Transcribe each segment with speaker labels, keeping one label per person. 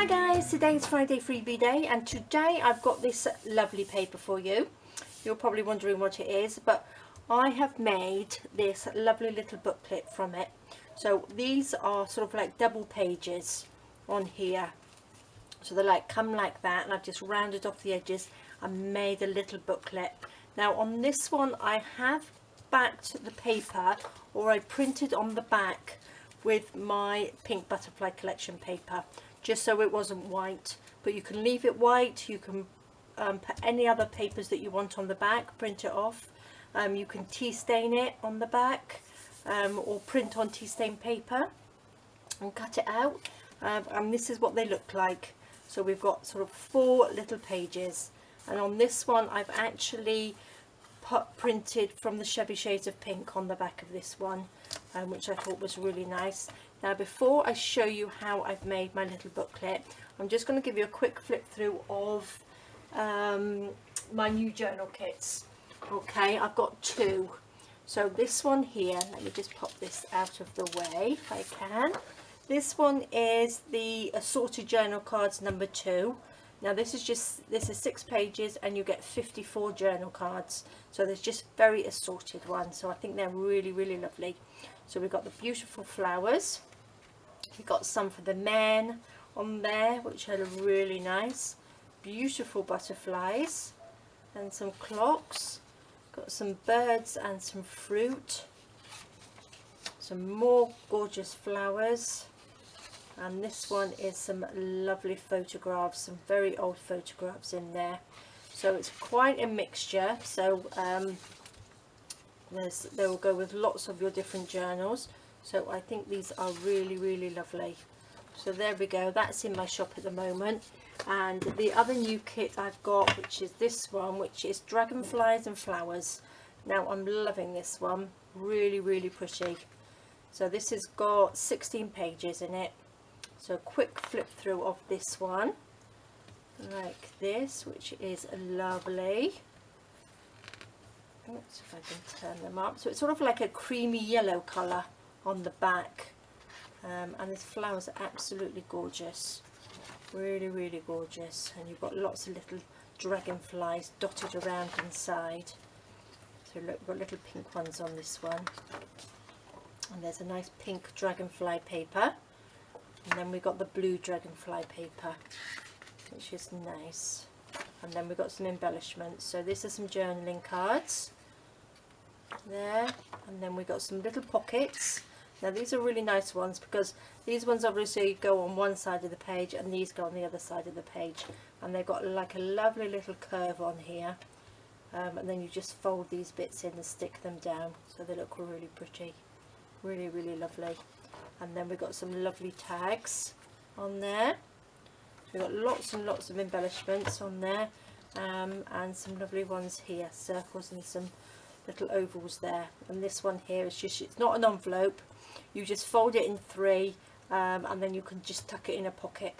Speaker 1: Hi guys, today's Friday Freebie day, and today I've got this lovely paper for you. You're probably wondering what it is, but I have made this lovely little booklet from it. So these are sort of like double pages on here. So they're like come like that, and I've just rounded off the edges and made a little booklet. Now on this one I have backed the paper, or I printed on the back with my pink butterfly collection paper, just so it wasn't white, but you can leave it white. You can put any other papers that you want on the back, print it off. You can tea stain it on the back, or print on tea stain paper and cut it out, and this is what they look like. So we've got sort of 4 little pages, and on this one I've actually printed from the Chevy Shades of Pink on the back of this one, which I thought was really nice. Now before I show you how I've made my little booklet, I'm just going to give you a quick flip through of my new journal kits. Okay, I've got 2. So this one here, let me just pop this out of the way if I can. This one is the Assorted journal cards number 2. Now this is 6 pages, and you get 54 journal cards. So there's just very assorted ones. So I think they're really, really lovely. So we've got the beautiful flowers. We've got some for the men on there, which are really nice. Beautiful butterflies and some clocks. Got some birds and some fruit. Some more gorgeous flowers. And this one is some lovely photographs, some very old photographs in there. So it's quite a mixture. So they will go with lots of your different journals. So I think these are really, really lovely. So there we go, that's in my shop at the moment. And the other new kit I've got, which is this one, which is Dragonflies and Flowers. Now I'm loving this one, really, really pretty. So this has got 16 pages in it. So a quick flip through of this one, like this, which is lovely. Let's see if I can turn them up. So it's sort of like a creamy yellow colour on the back, and these flowers are absolutely gorgeous, really, really gorgeous. And you've got lots of little dragonflies dotted around inside. So look, we've got little pink ones on this one, and there's a nice pink dragonfly paper. And then we've got the blue dragonfly paper, which is nice. And then we've got some embellishments. So this is some journaling cards there. And then we've got some little pockets. Now these are really nice ones, because these ones obviously go on one side of the page and these go on the other side of the page. And they've got like a lovely little curve on here. And then you just fold these bits in and stick them down. So they look really pretty. Really, really lovely. And then we've got some lovely tags on there. We've got lots and lots of embellishments on there, and some lovely ones here, circles and some little ovals there. And this one here is just, it's not an envelope, you just fold it in 3, and then you can just tuck it in a pocket.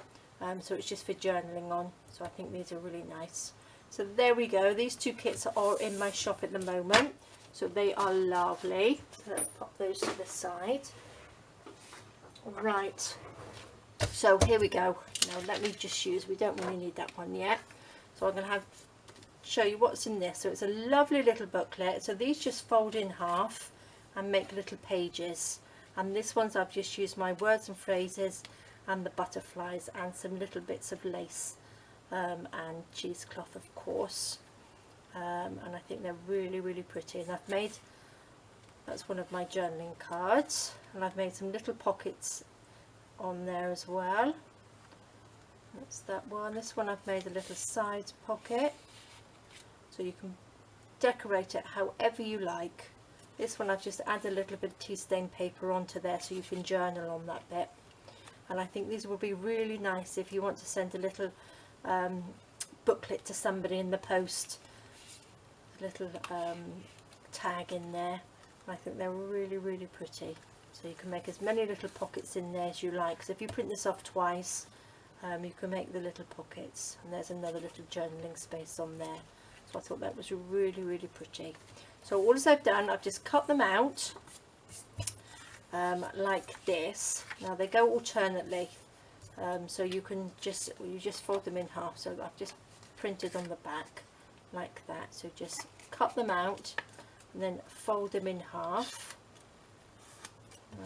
Speaker 1: So it's just for journaling on. So I think these are really nice. So there we go, these 2 kits are in my shop at the moment. So they are lovely. So let's pop those to the side. Right, so here we go. Now let me just use, we don't really need that one yet. So I'm going to show you what's in this. So it's a lovely little booklet. So these just fold in half and make little pages. And this one's, I've just used my words and phrases and the butterflies and some little bits of lace and cheesecloth, of course. And I think they're really, really pretty. And I've made, that's one of my journaling cards, and I've made some little pockets on there as well. That's that one. This one I've made a little side pocket, so you can decorate it however you like. This one I've just added a little bit of tea stain paper onto there, so you can journal on that bit. And I think these will be really nice if you want to send a little booklet to somebody in the post. A little tag in there. I think they're really, really pretty. So you can make as many little pockets in there as you like. So if you print this off twice, you can make the little pockets. And there's another little journaling space on there. So I thought that was really, really pretty. So all as I've done, I've just cut them out like this. Now they go alternately. So you just fold them in half. So I've just printed on the back like that. So just cut them out and then fold them in half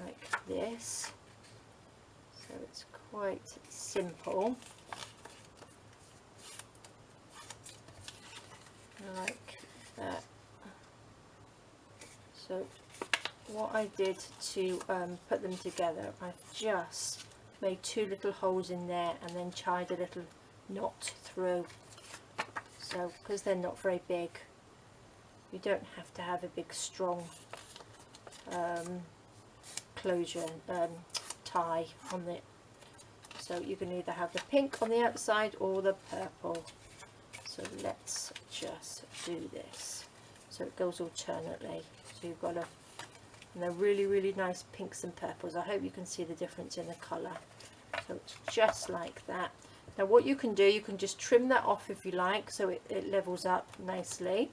Speaker 1: like this. So it's quite simple, like that. So what I did to put them together, I've just made 2 little holes in there and then tied a little knot through. So because they're not very big, you don't have to have a big strong closure tie on it. So you can either have the pink on the outside or the purple. So let's just do this. So it goes alternately. So you've got and they're really nice pinks and purples. I hope you can see the difference in the colour. So it's just like that. Now what you can do, you can just trim that off if you like, so it levels up nicely.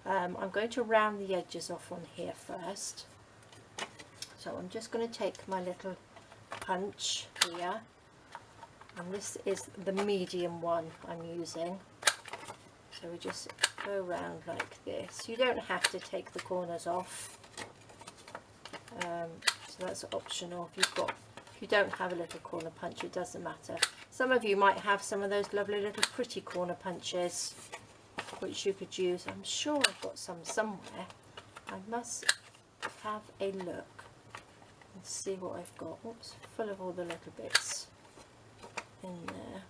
Speaker 1: I'm going to round the edges off on here first. So I'm just going to take my little punch here, and this is the medium one I'm using. So we just go around like this. You don't have to take the corners off. So that's optional. If you don't have a little corner punch, it doesn't matter. Some of you might have some of those lovely little pretty corner punches which you could use. I'm sure I've got some somewhere. I must have a look and see what I've got. Oops, full of all the little bits in there.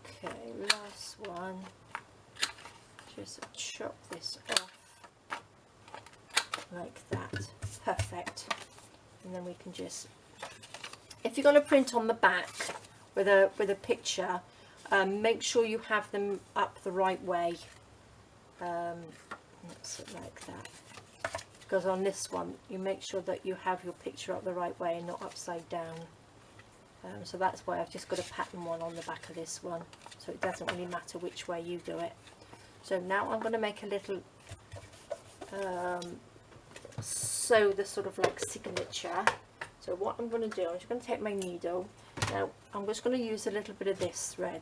Speaker 1: Okay, last one. Just chop this off like that. Perfect. And then we can just, if you're going to print on the back with a picture, make sure you have them up the right way. That's it like that. Because on this one, you make sure that you have your picture up the right way and not upside down. So that's why I've just got a pattern one on the back of this one. So it doesn't really matter which way you do it. So now I'm going to make a little sew the sort of like signature. So what I'm going to do, I'm just going to take my needle. Now I'm just going to use a little bit of this thread.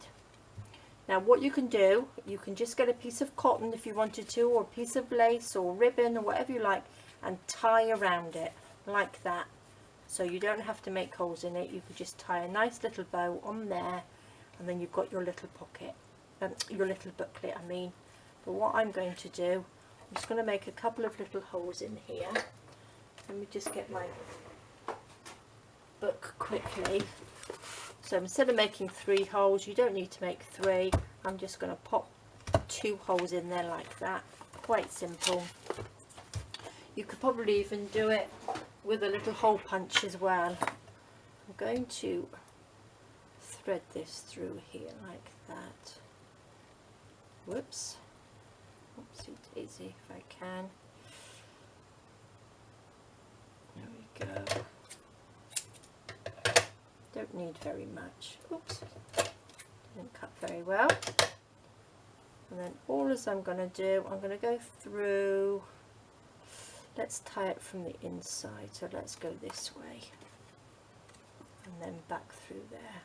Speaker 1: Now what you can do, you can just get a piece of cotton if you wanted to, or a piece of lace or ribbon or whatever you like, and tie around it like that. So you don't have to make holes in it. You could just tie a nice little bow on there, and then you've got your little pocket, your little booklet I mean. But what I'm going to do, I'm just going to make a couple of little holes in here. Let me just get my book quickly. So instead of making 3 holes, you don't need to make 3. I'm just going to pop 2 holes in there like that. Quite simple. You could probably even do it with a little hole punch as well. I'm going to thread this through here like that. Whoops. Oopsie daisy, if I can. There we go. Don't need very much. Oops, didn't cut very well. And then all as I'm going to do, I'm going to go through, let's tie it from the inside, so let's go this way and then back through there.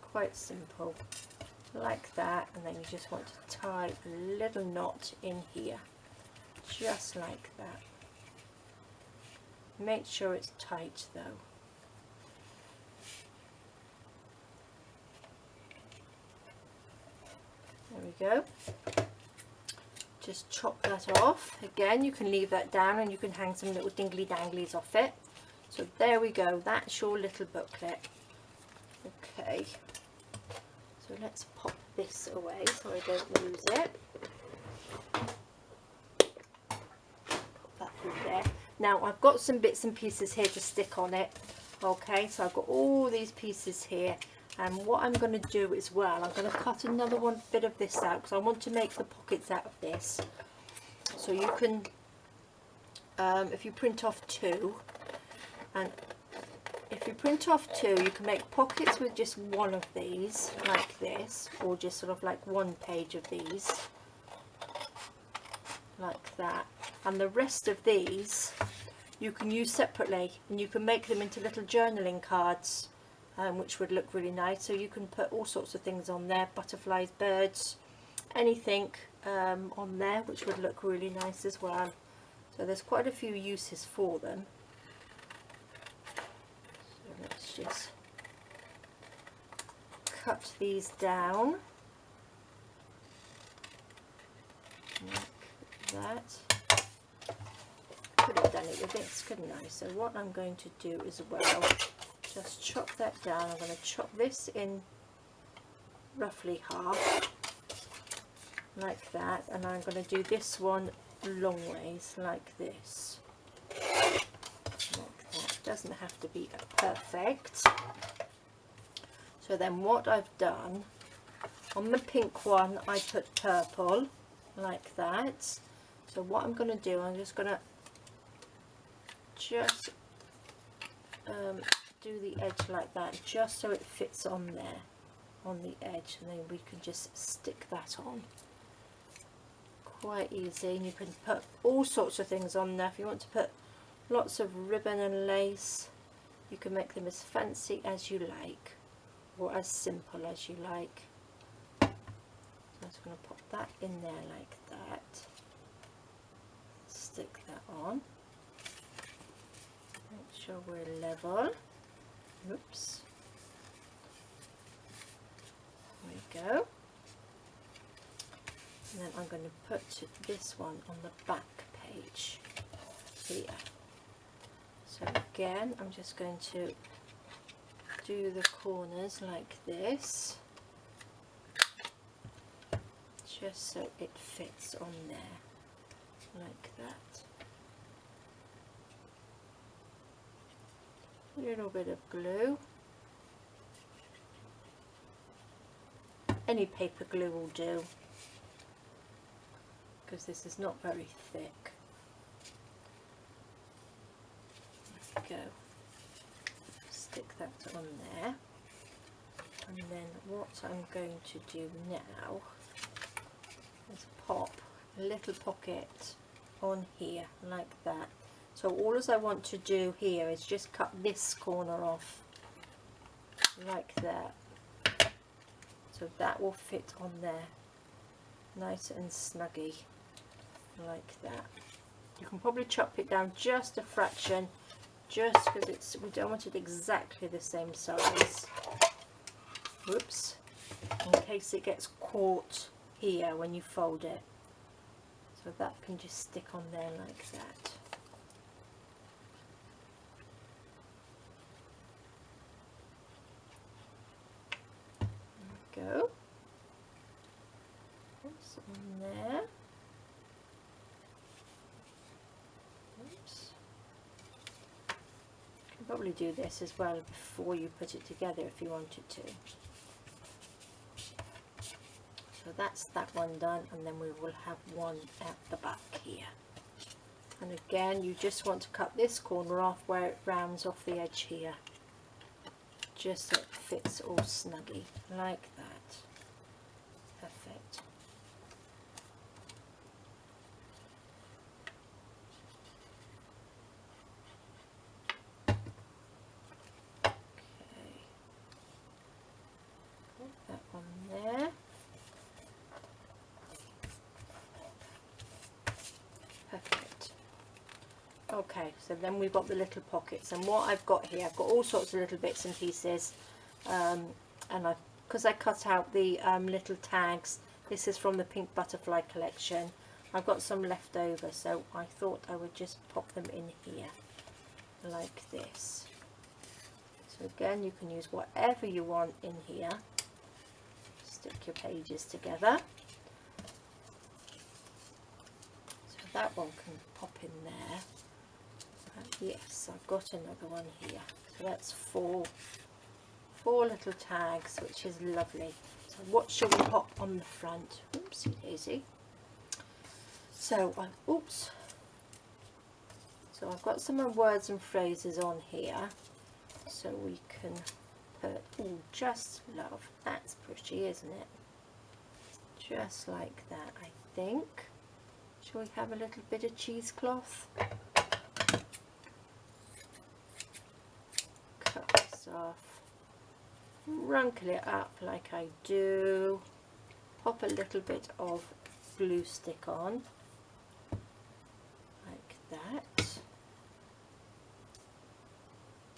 Speaker 1: Quite simple, like that. And then you just want to tie a little knot in here, just like that. Make sure it's tight though. There we go. Just chop that off. Again, you can leave that down and you can hang some little dingly danglies off it. So there we go, that's your little booklet. Okay, so let's pop this away so I don't lose it. Pop that through there. Now I've got some bits and pieces here to stick on it. Okay, so I've got all these pieces here. And what I'm going to do as well, I'm going to cut another bit of this out because I want to make the pockets out of this. So you can, if you print off 2, and if you print off 2, you can make pockets with just one of these, like this, or just sort of like 1 page of these, like that. And the rest of these, you can use separately, and you can make them into little journaling cards, which would look really nice. So you can put all sorts of things on there, butterflies, birds, anything on there, which would look really nice as well. So there's quite a few uses for them. So let's just cut these down like that. Could have done it with this, couldn't I? So what I'm going to do as well, just chop that down. I'm going to chop this in roughly half like that, and I'm going to do this one long ways like this, like that. Doesn't have to be perfect. So then what I've done on the pink one, I put purple like that. So what I'm going to do, I'm just going to do the edge like that, just so it fits on there, on the edge, and then we can just stick that on. Quite easy, and you can put all sorts of things on there. If you want to put lots of ribbon and lace, you can make them as fancy as you like, or as simple as you like. So I'm just going to pop that in there like that, stick that on, make sure we're level. Oops, there we go. And then I'm going to put this one on the back page here. So again, I'm just going to do the corners like this, just so it fits on there, like that. A little bit of glue. Any paper glue will do, because this is not very thick. There we go. Stick that on there, and then what I'm going to do now is pop a little pocket on here like that. So all I want to do here is just cut this corner off like that, so that will fit on there nice and snuggy like that. You can probably chop it down just a fraction, just because we don't want it exactly the same size. Whoops, in case it gets caught here when you fold it. So that can just stick on there like that. There we go. Oops, on there. Oops. You can probably do this as well before you put it together if you wanted to. So that's that one done, and then we will have one at the back here. And again, you just want to cut this corner off where it rounds off the edge here, just so it fits all snuggy like that. Perfect. Okay, put that on there. Perfect. Okay, so then we've got the little pockets, and what I've got here, I've got all sorts of little bits and pieces, and because I cut out the little tags, this is from the pink butterfly collection, I've got some left over, so I thought I would just pop them in here like this. So again, you can use whatever you want in here. Stick your pages together. That one can pop in there. Yes, I've got another one here. So that's four little tags, which is lovely. So what shall we pop on the front? Oopsie daisy. So so I've got some words and phrases on here, so we can put, oh, just love. That's pretty, isn't it? Just like that, I think. Shall we have a little bit of cheesecloth? wrinkle it up like I do, pop a little bit of glue stick on like that,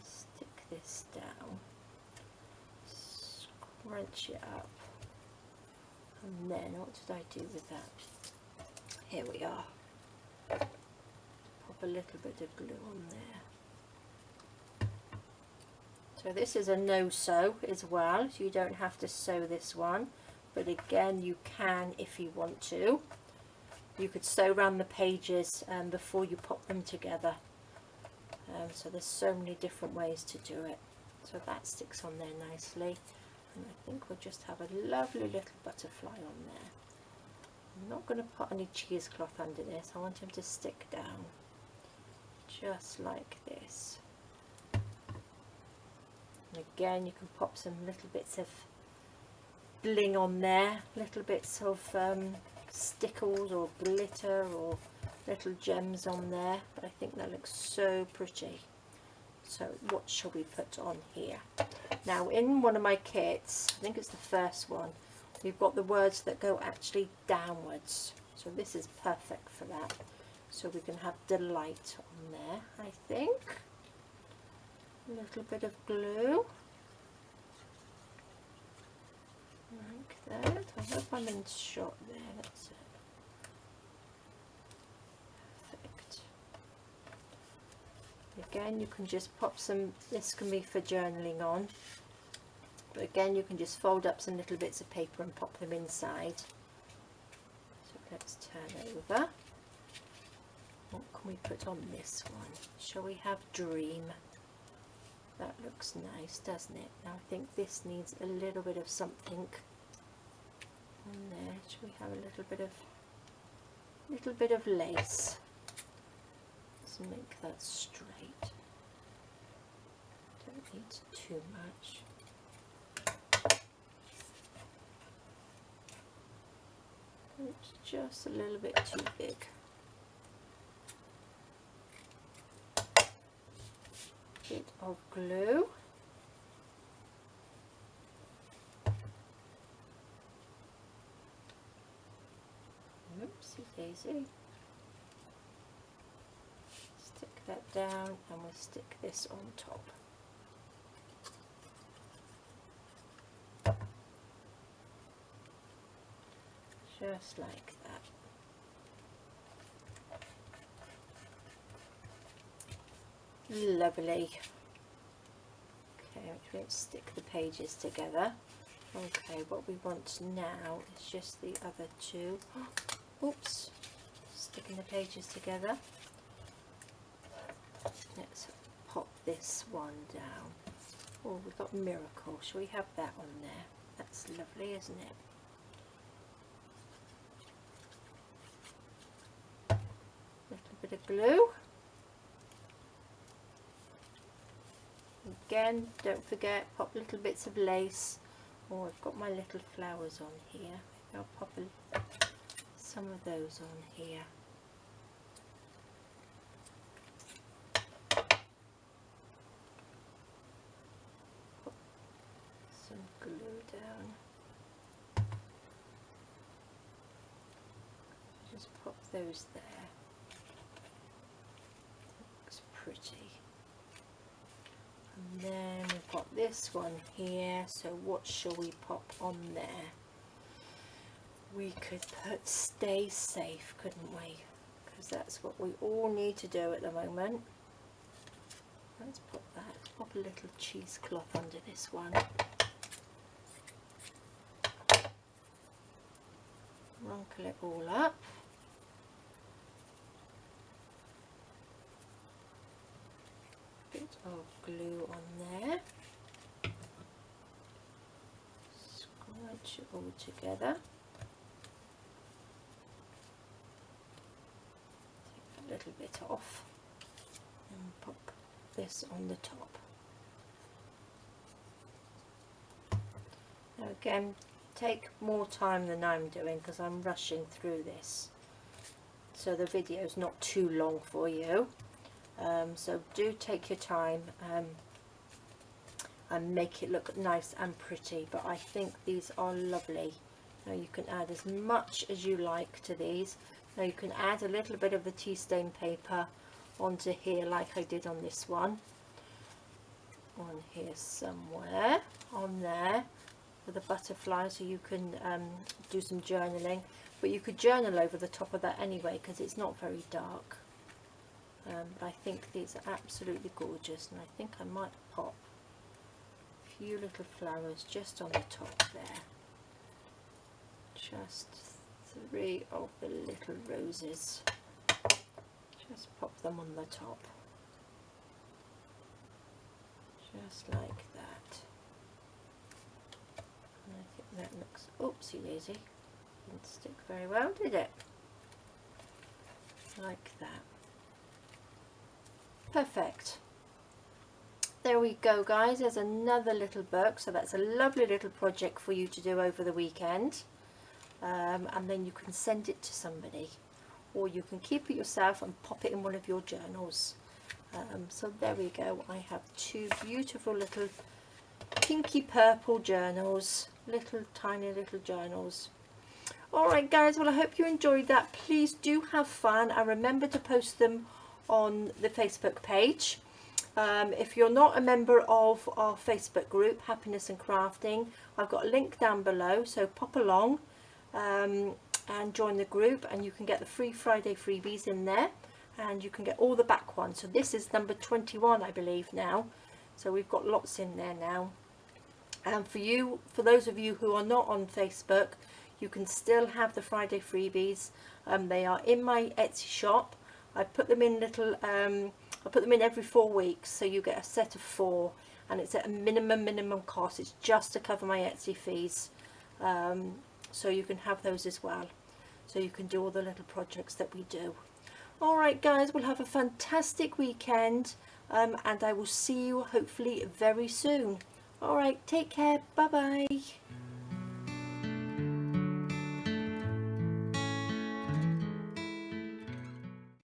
Speaker 1: stick this down, scrunch it up, and then what did I do with that? Here we are. Pop a little bit of glue on there. So this is a no sew as well, so you don't have to sew this one, but again you can if you want to. You could sew around the pages before you pop them together. So there's so many different ways to do it. So that sticks on there nicely, and I think we'll just have a lovely little butterfly on there. I'm not going to put any cheesecloth under this, I want him to stick down just like this. And again you can pop some little bits of bling on there, little bits of stickles or glitter or little gems on there, but I think that looks so pretty. So what shall we put on here? Now in one of my kits, I think it's the first one, we've got the words that go actually downwards, so this is perfect for that. So we can have delight on there, I think. A little bit of glue like that. I hope I'm in shot there. That's it. Perfect. Again, you can just pop some, this can be for journaling on, but again you can just fold up some little bits of paper and pop them inside. So let's turn over. What can we put on this one? Shall we have Dream? That looks nice, doesn't it? Now I think this needs a little bit of something on there. Shall we have a little bit of lace? Let's make that straight. Don't need too much. It's just a little bit too big. Bit of glue. Oopsie daisy. Stick that down and we'll stick this on top. Just like that. Lovely. Okay, let's stick the pages together. Okay, what we want now is just the other two. Oops, sticking the pages together. Let's pop this one down. Oh, we've got Miracle. Shall we have that on there? That's lovely, isn't it? Little bit of glue. Again, don't forget, pop little bits of lace. Oh, I've got my little flowers on here. I'll pop some of those on here. Put some glue down. Just pop those there. Looks pretty. And then we've got this one here, so what shall we pop on there? We could put Stay Safe, couldn't we? Because that's what we all need to do at the moment. Let's put that, pop a little cheesecloth under this one. Wrinkle it all up. Bit of glue on there. Scrunch it all together. Take a little bit off and pop this on the top. Now again, take more time than I'm doing because I'm rushing through this, so the video is not too long for you. So do take your time. and make it look nice and pretty. But I think these are lovely. Now you can add as much as you like to these. Now you can add a little bit of the tea stain paper onto here like I did on this one. On here somewhere, on there with a butterfly, so you can do some journaling. But you could journal over the top of that anyway because it's not very dark. But I think these are absolutely gorgeous, and I think I might pop a few little flowers just on the top there. Just 3 of the little roses. Just pop them on the top. Just like that. And I think that looks, oopsie daisy, didn't stick very well, did it? Like that. Perfect. There we go, guys. There's another little book. So that's a lovely little project for you to do over the weekend. And then you can send it to somebody, or you can keep it yourself and pop it in one of your journals. So there we go. I have 2 beautiful little pinky purple journals, little tiny little journals. Alright guys, well I hope you enjoyed that. Please do have fun and remember to post them on the Facebook page. If you're not a member of our Facebook group, Happiness and Crafting, I've got a link down below, so pop along and join the group, and you can get the free Friday freebies in there, and you can get all the back ones. So this is number 21 I believe now, so we've got lots in there now. And for those of you who are not on Facebook, you can still have the Friday freebies. They are in my Etsy shop. I put them in little I put them in every 4 weeks, so you get a set of 4, and it's at a minimum cost. It's just to cover my Etsy fees, so you can have those as well, so you can do all the little projects that we do. Alright guys, we'll have a fantastic weekend, and I will see you hopefully very soon. Alright, take care, bye bye.